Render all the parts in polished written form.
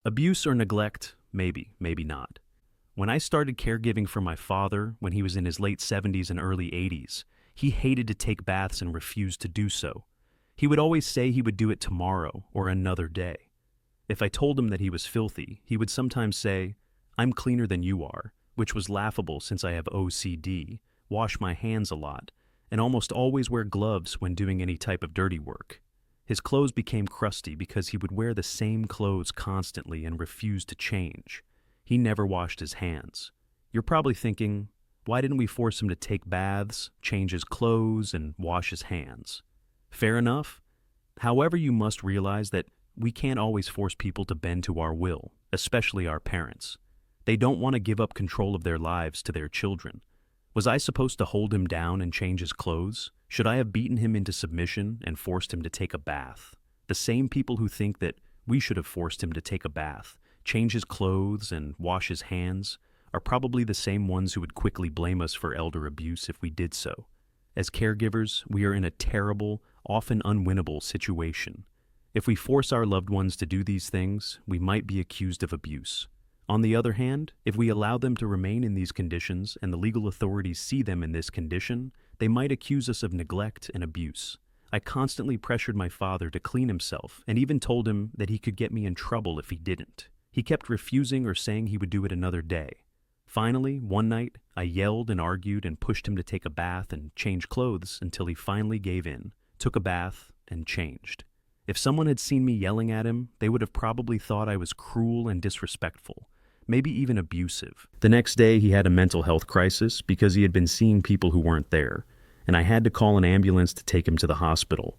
Abuse or neglect? Maybe, maybe not. When I started caregiving for my father when he was in his late 70s and early 80s, he hated to take baths and refused to do so. He would always say he would do it tomorrow or another day. If I told him that he was filthy, he would sometimes say, "I'm cleaner than you are," which was laughable since I have OCD, wash my hands a lot, and almost always wear gloves when doing any type of dirty work. His clothes became crusty because he would wear the same clothes constantly and refuse to change. He never washed his hands. You're probably thinking, why didn't we force him to take baths, change his clothes, and wash his hands? Fair enough. However, you must realize that we can't always force people to bend to our will, especially our parents. They don't want to give up control of their lives to their children. Was I supposed to hold him down and change his clothes? Should I have beaten him into submission and forced him to take a bath? The same people who think that we should have forced him to take a bath, change his clothes, and wash his hands are probably the same ones who would quickly blame us for elder abuse if we did so. As caregivers, we are in a terrible, often unwinnable situation. If we force our loved ones to do these things, we might be accused of abuse. On the other hand, if we allow them to remain in these conditions and the legal authorities see them in this condition, they might accuse us of neglect and abuse. I constantly pressured my father to clean himself and even told him that he could get me in trouble if he didn't. He kept refusing or saying he would do it another day. Finally, one night, I yelled and argued and pushed him to take a bath and change clothes until he finally gave in, took a bath, and changed. If someone had seen me yelling at him, they would have probably thought I was cruel and disrespectful, maybe even abusive. The next day, he had a mental health crisis because he had been seeing people who weren't there, and I had to call an ambulance to take him to the hospital.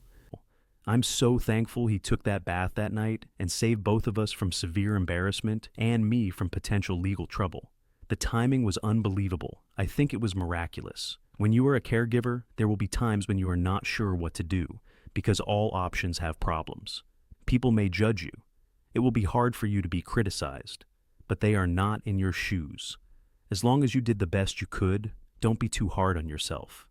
I'm so thankful he took that bath that night and saved both of us from severe embarrassment and me from potential legal trouble. The timing was unbelievable. I think it was miraculous. When you are a caregiver, there will be times when you are not sure what to do because all options have problems. People may judge you. It will be hard for you to be criticized, but they are not in your shoes. As long as you did the best you could, don't be too hard on yourself.